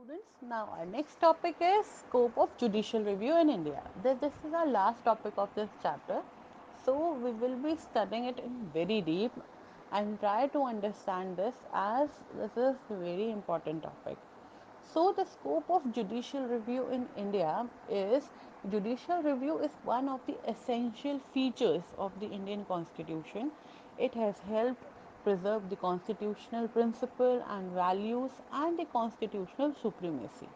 Students, now our next topic is scope of judicial review in India. This is our last topic of this chapter. So we will be studying it in very deep and try to understand this as this is a very important topic. So the scope of judicial review in India is judicial review is one of the essential features of the Indian Constitution. It has helped preserve the constitutional principle and values and the constitutional supremacy.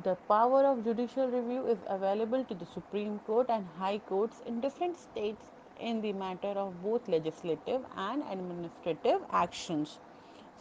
The power of judicial review is available to the Supreme Court and High Courts in different states in the matter of both legislative and administrative actions.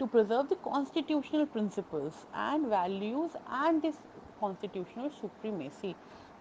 to preserve the constitutional principles and values and this constitutional supremacy.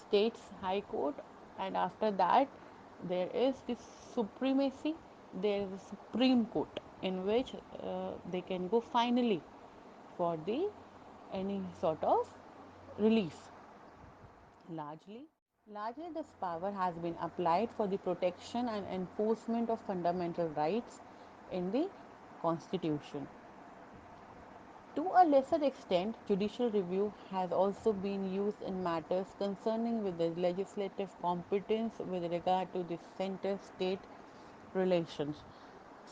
states high court, and after that there is the supremacy, there is a supreme court in which they can go finally for the any sort of relief. Largely this power has been applied for the protection and enforcement of fundamental rights in the constitution. To a lesser extent, judicial review has also been used in matters concerning with the legislative competence with regard to the center-state relations.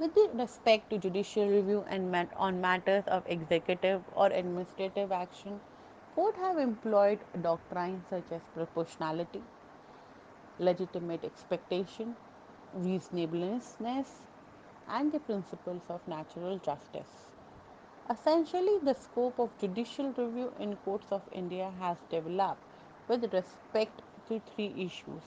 With the respect to judicial review and on matters of executive or administrative action, court have employed doctrines such as proportionality, legitimate expectation, reasonableness, and the principles of natural justice. Essentially, the scope of judicial review in courts of India has developed with respect to three issues.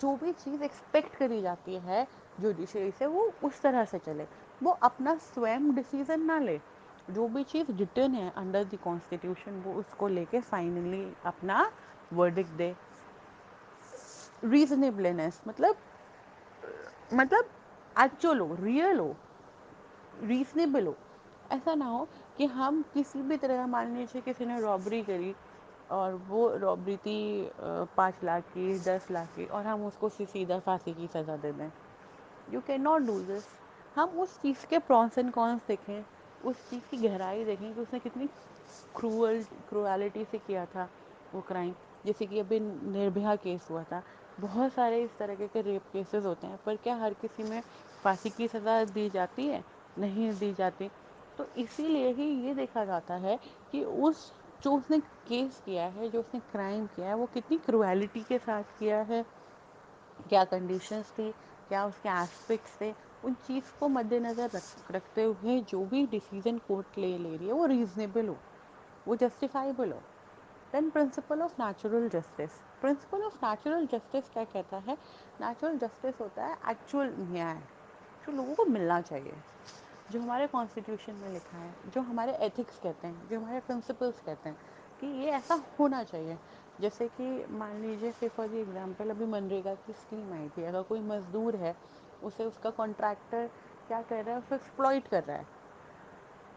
جو بھی چیز expect کری جاتی ہے judiciary سے وہ اس طرح سے چلے، وہ اپنا سوئم ڈیسیزن نہ لے، جو بھی چیز ریٹن ہے انڈر دی کانسٹیٹیوشن وہ اس کو لے کے فائنلی اپنا ورڈکٹ دے. ریزنیبلنس مطلب ایکچوئل ہو، ریئل ہو، ریزنیبل ہو. ایسا نہ ہو کہ ہم کسی بھی طرح کا، مان لیجیے کسی نے رابری کری اور وہ رابری تھی 5 لاکھ کی، 10 لاکھ کی، اور ہم اس کو سیدھا پھانسی کی سزا دے دیں. You can not do this. ہم اس چیز کے پرونس اینڈ کونس دیکھیں، اس چیز کی گہرائی دیکھیں کہ اس نے کتنی کروئلٹی سے کیا تھا وہ کرائم. جیسے کہ ابھی نربھیا کیس ہوا تھا، بہت سارے اس طرح کے ریپ کیسز ہوتے ہیں، پر کیا ہر کسی میں پھانسی کی سزا دی جاتی ہے؟ نہیں دی جاتی. تو اسی لیے ہی یہ دیکھا جاتا ہے کہ جو اس نے کیس کیا ہے، جو اس نے کرائم کیا ہے، وہ کتنی کروئلٹی کے ساتھ کیا ہے، کیا کنڈیشنز تھی، کیا اس کے ایسپیکٹس تھے. ان چیز کو مد نظر رکھتے ہوئے جو بھی ڈیسیزن کورٹ لے رہی ہے وہ ریزنیبل ہو، وہ جسٹیفائیبل ہو. Then principle of natural justice. Principle of natural justice کیا کہتا ہے؟ نیچرل جسٹس ہوتا ہے ایکچوئل نیائے جو لوگوں کو ملنا چاہیے، جو ہمارے کانسٹیٹیوشن میں لکھا ہے، جو ہمارے ایتھکس کہتے ہیں، جو ہمارے پرنسپلس کہتے ہیں کہ یہ ایسا ہونا چاہیے. جیسے کہ مان لیجیے فار دی ایگزامپل ابھی منریگا کی اسکیم آئی تھی. اگر کوئی مزدور ہے، اسے اس کا کانٹریکٹر کیا کر رہا ہے، اسے ایکسپلائٹ کر رہا ہے،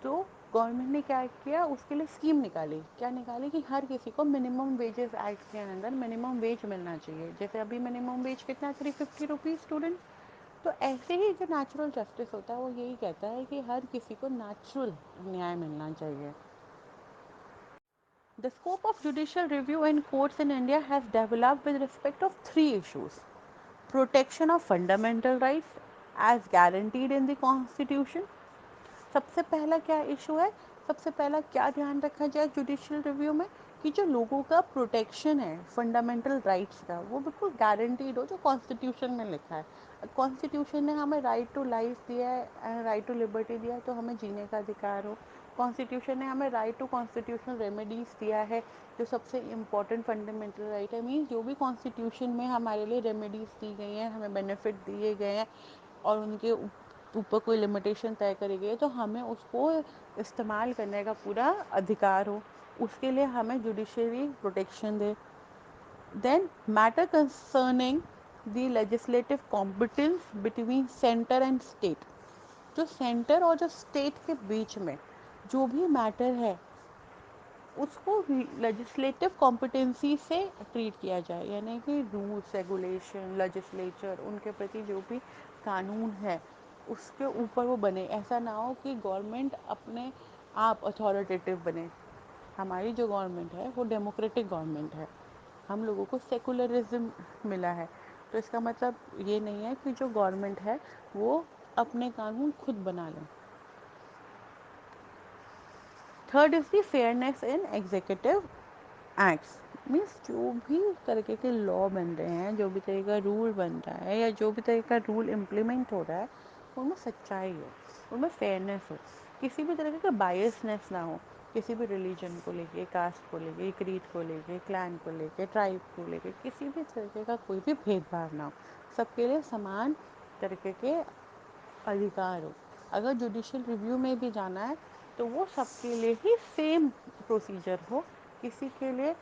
تو گورنمنٹ نے کیا کیا، اس کے لیے اسکیم نکالی. کیا نکالی کہ ہر کسی کو منیمم ویجز ایکٹ کے اندر منیمم ویج ملنا چاہیے. جیسے ابھی منیمم ویج کتنا 350 روپیز اسٹوڈنٹ. تو ایسے ہی جو نیچرل جسٹس ہوتا ہے وہ یہی کہتا ہے کہ ہر کسی کو نیچرل نیائے ملنا چاہیے. The scope of judicial review in courts in India has developed with respect of three issues: protection of fundamental rights as guaranteed in the Constitution. سب سے پہلا کیا ایشو ہے، سب سے پہلا کیا دھیان رکھا جائے جوڈیشل ریویو میں، کہ جو لوگوں کا پروٹیکشن ہے فنڈامنٹل رائٹس کا وہ بالکل گارنٹیڈ ہو، جو کانسٹیٹیوشن میں لکھا ہے. کانسٹیٹیوشن نے ہمیں رائٹ ٹو لائف دیا ہے، رائٹ ٹو لبرٹی دیا ہے، تو ہمیں جینے کا ادھیکار ہو. کانسٹیٹیوشن نے ہمیں رائٹ ٹو کانسٹیٹیوشنل ریمیڈیز دیا ہے، جو سب سے امپورٹنٹ فنڈامنٹل رائٹ ہے. مینس جو بھی کانسٹیٹیوشن میں ہمارے لیے ریمیڈیز دی گئی ہیں، ہمیں بینیفٹ دیے گئے ہیں، اور ان کے اوپر کوئی لمیٹیشن طے کری گئی ہے، تو ہمیں اس کو استعمال کرنے کا پورا ادھیکار ہو. اس کے لیے ہمیں جوڈیشری پروٹیکشن دے. Then matter concerning the legislative competence between centre and state. جو سینٹر اور جو اسٹیٹ کے بیچ میں جو بھی میٹر ہے اس کو لیجسلیٹو کمپٹنسی سے ٹریٹ کیا جائے. یعنی کہ رولس ریگولیشن لیجسلیچر ان کے پرتی جو بھی قانون ہے اس کے اوپر وہ بنے. ایسا نہ ہو کہ گورنمنٹ اپنے آپ اتھارٹیو بنے. ہماری جو گورنمنٹ ہے وہ ڈیموکریٹک گورنمنٹ ہے، ہم لوگوں کو سیکولرزم ملا ہے. تو اس کا مطلب یہ نہیں ہے کہ جو گورنمنٹ ہے وہ اپنے قانون خود بنا لیں. Third is the fairness in executive acts. Means جو بھی طریقے کے لا بن رہے ہیں، جو بھی طریقے کا رول بن رہا ہے، یا جو بھی طریقے کا رول امپلیمنٹ ہو رہا ہے، ان میں سچائی ہو، ان میں فیئرنیس ہو، کسی بھی طریقے کا بائسنیس نہ ہو. کسی بھی ریلیجن کو لے کے، کاسٹ کو لے کے، کریڈ کو لے کے، کلان کو لے کے، ٹرائب کو لے کے، کسی بھی طریقے کا کوئی بھی بھید بھاؤ نہ ہو. سب کے لیے سمان طریقے کے ادھیکار ہو. اگر جوڈیشل ریویو میں بھی جانا ہے تو وہ سب کے لیے ہی سیم پروسیجر ہو، کسی کے لیے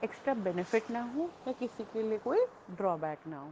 ایکسٹرا بینیفٹ نہ ہو یا کسی کے لیے کوئی ڈرا بیک نہ ہو.